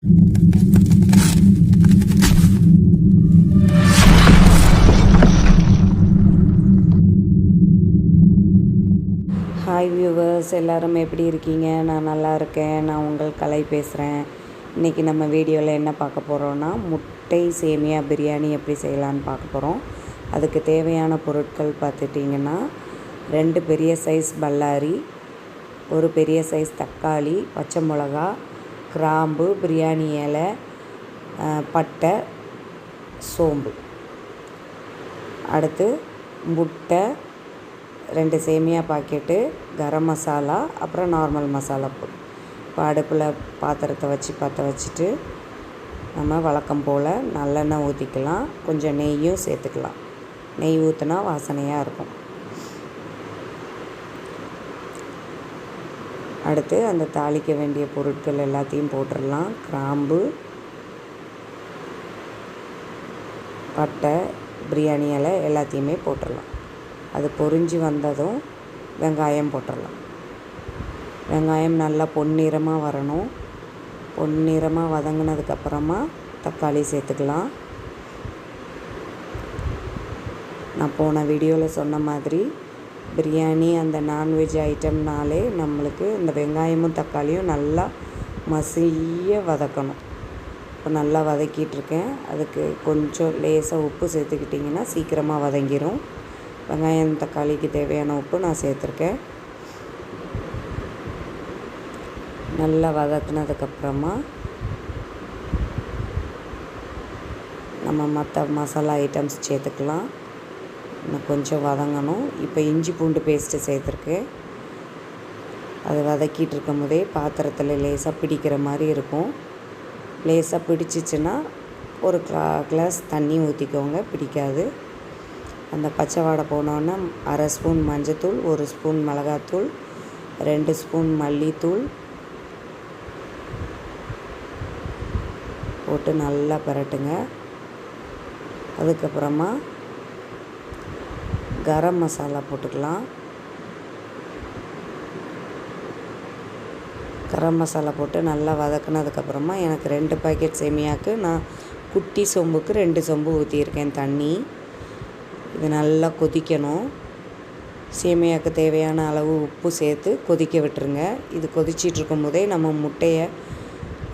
Hi viewers, எல்லோரும் எப்படி இருக்கீங்க? நான் நல்லா இருக்கேன். நான் உங்கள் கலை பேசுகிறேன். இன்றைக்கி நம்ம வீடியோவில் என்ன பார்க்க போகிறோன்னா, முட்டை சேமியா பிரியாணி எப்படி செய்யலான்னு பார்க்க போகிறோம். அதுக்கு தேவையான பொருட்கள் பார்த்துட்டிங்கன்னா, 2 பெரிய சைஸ் பல்லாரி, ஒரு பெரிய சைஸ் தக்காளி, பச்சை மிளகா, கிராம்பு, பிரியாணி இலை, பட்டை, சோம்பு. அடுத்து முட்டை, 2 சேமியா பாக்கெட்டு, கரம் மசாலா, அப்புறம் நார்மல் மசாலா பொடி. இப்போ அடுப்பில் பாத்திரத்தை வச்சு பற்ற வச்சுட்டு நம்ம வழக்கம் போல் நல்லெண்ணெய் ஊற்றிக்கலாம். கொஞ்சம் நெய்யும் சேர்த்துக்கலாம். நெய் ஊற்றினா வாசனையாக இருக்கும். அடுத்து அந்த தாளிக்க வேண்டிய பொருட்கள் எல்லாத்தையும் போட்டுடலாம். கிராம்பு, பட்டை, பிரியாணி இலை எல்லாத்தையுமே போட்டுடலாம். அது பொரிஞ்சு வந்ததும் வெங்காயம் போட்டுடலாம். வெங்காயம் நல்லா பொன்னிறமாக வரணும். பொன்னிறமாக வதங்கினதுக்கப்புறமா தக்காளி சேர்த்துக்கலாம். நான் போன வீடியோவில் சொன்ன மாதிரி பிரியாணி அந்த நான்வெஜ் ஐட்டம்னாலே நம்மளுக்கு இந்த வெங்காயமும் தக்காளியும் நல்லா மசிய வதக்கணும். இப்போ நல்லா வதக்கிட்டுருக்கேன். அதுக்கு கொஞ்சம் லேசாக உப்பு சேர்த்துக்கிட்டிங்கன்னா சீக்கிரமாக வதங்கிடும். வெங்காயம் தக்காளிக்கு தேவையான உப்பு நான் சேர்த்துருக்கேன். நல்லா வதக்குனதுக்கப்புறமா நம்ம மற்ற மசாலா ஐட்டம்ஸ் சேர்த்துக்கலாம். இன்னும் கொஞ்சம் வதங்கணும். இப்போ இஞ்சி பூண்டு பேஸ்ட்டு சேர்த்துருக்கேன். அது வதக்கிட்டு இருக்கும் போதே பாத்திரத்தில் லேசாக பிடிக்கிற மாதிரி இருக்கும். லேசாக பிடிச்சிச்சின்னா ஒரு கிளாஸ் தண்ணி ஊற்றிக்கோங்க, பிடிக்காது. அந்த பச்சை வாடை போனோன்னா 1/2 ஸ்பூன் மஞ்சத்தூள், 1 ஸ்பூன் மிளகாத்தூள், 2 ஸ்பூன் மல்லித்தூள் போட்டு நல்லா பரட்டுங்க. அதுக்கப்புறமா கரம் மசாலா போட்டுக்கலாம். கரம் மசாலா போட்டு நல்லா வதக்குனதுக்கப்புறமா எனக்கு 2 பாக்கெட் சேமியாவுக்கு நான் குட்டி சொம்புக்கு 2 சொம்பு ஊற்றியிருக்கேன் தண்ணி. இது நல்லா கொதிக்கணும். சேமியாவுக்கு தேவையான அளவு உப்பு சேர்த்து கொதிக்க விட்டுருங்க. இது கொதிச்சிட்ருக்கும் போதே நம்ம முட்டையை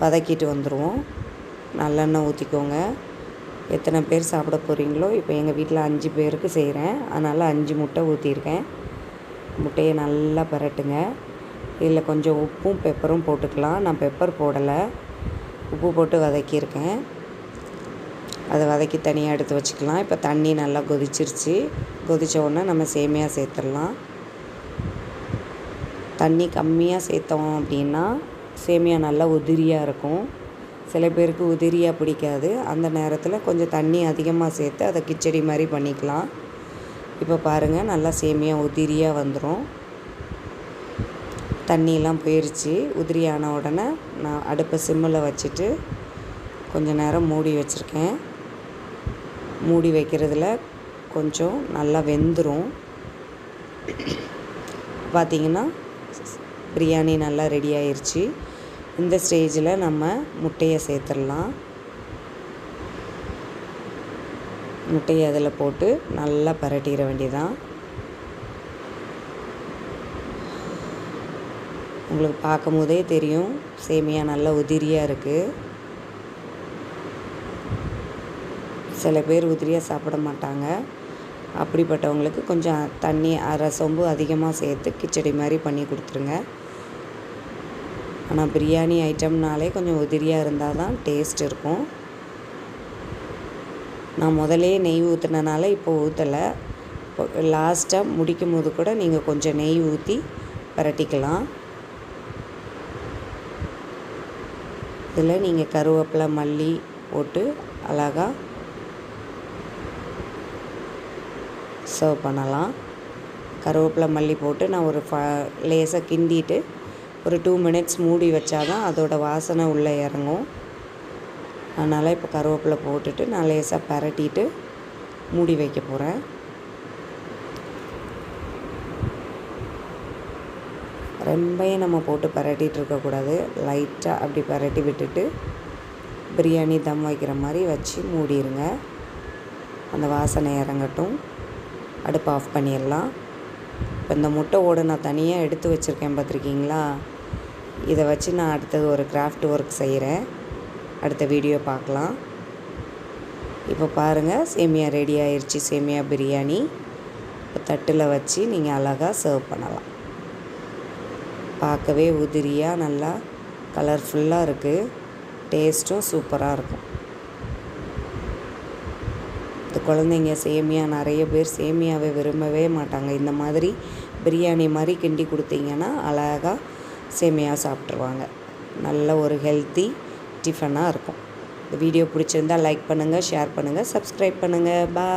வதக்கிட்டு வந்துடுவோம். நல்லெண்ணெய் ஊற்றிக்கோங்க. எத்தனை பேர் சாப்பிட போகிறீங்களோ, இப்போ எங்கள் வீட்டில் 5 பேருக்கு செய்கிறேன், அதனால் 5 முட்டை ஊற்றிருக்கேன். முட்டையை நல்லா பரட்டுங்க. இதில் கொஞ்சம் உப்பும் பெப்பரும் போட்டுக்கலாம். நான் பெப்பர் போடலை, உப்பு போட்டு வதக்கியிருக்கேன். அதை வதக்கி தனியாக எடுத்து வச்சுக்கலாம். இப்போ தண்ணி நல்லா கொதிச்சிருச்சு. கொதித்த உடனே நம்ம சேமியா சேர்த்துடலாம். தண்ணி கம்மியாக சேர்த்தோம் அப்படின்னா சேமியா நல்லா உதிரியாக இருக்கும். சில பேருக்கு உதிரியாக பிடிக்காது. அந்த நேரத்தில் கொஞ்சம் தண்ணி அதிகமாக சேர்த்து அதை கிச்சடி மாதிரி பண்ணிக்கலாம். இப்போ பாருங்கள், நல்லா சேமியா உதிரியாக வந்துடும். தண்ணியெலாம் போயிடுச்சு. உதிரியான உடனே நான் அடுப்பை சிம்மில் வச்சுட்டு கொஞ்சம் நேரம் மூடி வச்சுருக்கேன். மூடி வைக்கிறதுல கொஞ்சம் நல்லா வெந்துடும். பார்த்திங்கன்னா பிரியாணி நல்லா ரெடி ஆயிடுச்சு. இந்த ஸ்டேஜில் நம்ம முட்டையை சேர்த்துடலாம். முட்டையை அதில் போட்டு நல்லா பரட்டிட வேண்டியதான். உங்களுக்கு பார்க்கும் போதே தெரியும் சேமியா நல்லா உதிரியாக இருக்குது. சில பேர் உதிரியாக சாப்பிட மாட்டாங்க. அப்படிப்பட்டவங்களுக்கு கொஞ்சம் தண்ணி 1/2 சொம்பு அதிகமாக சேர்த்து கிச்சடி மாதிரி பண்ணி கொடுத்துருங்க. ஆனால் பிரியாணி ஐட்டம்னாலே கொஞ்சம் உதிரியாக இருந்தால் தான் டேஸ்ட் இருக்கும். நான் முதலே நெய் ஊற்றினனால இப்போ ஊற்றலை. இப்போ லாஸ்ட்டாக முடிக்கும் போது கூட நீங்கள் கொஞ்சம் நெய் ஊற்றி பரட்டிக்கலாம். இதில் நீங்கள் கருவேப்பிலை, மல்லி போட்டு அழகாக சர்வ் பண்ணலாம். கருவேப்பிலை, மல்லி போட்டு நான் ஒரு லேசாக கிண்டிட்டு ஒரு 2 மினிட்ஸ் மூடி வச்சா தான் அதோடய வாசனை உள்ளே இறங்கும். அதனால் இப்போ கருவேப்பிலை போட்டுட்டு நான் லேசாக பரட்டிட்டு மூடி வைக்க போகிறேன். ரொம்பையும் நம்ம போட்டு பரட்டிகிட்டு இருக்கக்கூடாது. லைட்டாக அப்படி பரட்டி விட்டுட்டு பிரியாணி தம் வைக்கிற மாதிரி வச்சு மூடிடுங்க. அந்த வாசனை இறங்கட்டும். அடுப்பு ஆஃப் பண்ணிடலாம். இப்போ இந்த முட்டை ஓடு நான் தனியாக எடுத்து வச்சுருக்கேன் பார்த்துருக்கீங்களா? இதை வச்சு நான் அடுத்தது ஒரு கிராஃப்ட் ஒர்க் செய்கிறேன். அடுத்த வீடியோ பார்க்கலாம். இப்போ பாருங்கள், சேமியா ரெடி ஆயிடுச்சு. சேமியா பிரியாணி இப்போ தட்டில் வச்சு நீங்கள் அழகாக சர்வ் பண்ணலாம். பார்க்கவே உதிரியாக நல்லா கலர்ஃபுல்லாக இருக்குது. டேஸ்ட்டும் சூப்பராக இருக்கும். இந்த குழந்தைங்க சேமியா நிறைய பேர் சேமியாவை விரும்பவே மாட்டாங்க. இந்த மாதிரி பிரியாணி மாதிரி கிண்டி கொடுத்தீங்கன்னா அழகாக சேமியா சாப்பிட்ருவாங்க. நல்ல ஒரு ஹெல்த்தி டிஃபனாக இருக்கும். இந்த வீடியோ பிடிச்சிருந்தால் லைக் பண்ணுங்கள், ஷேர் பண்ணுங்கள், சப்ஸ்கிரைப் பண்ணுங்கள். பாய்.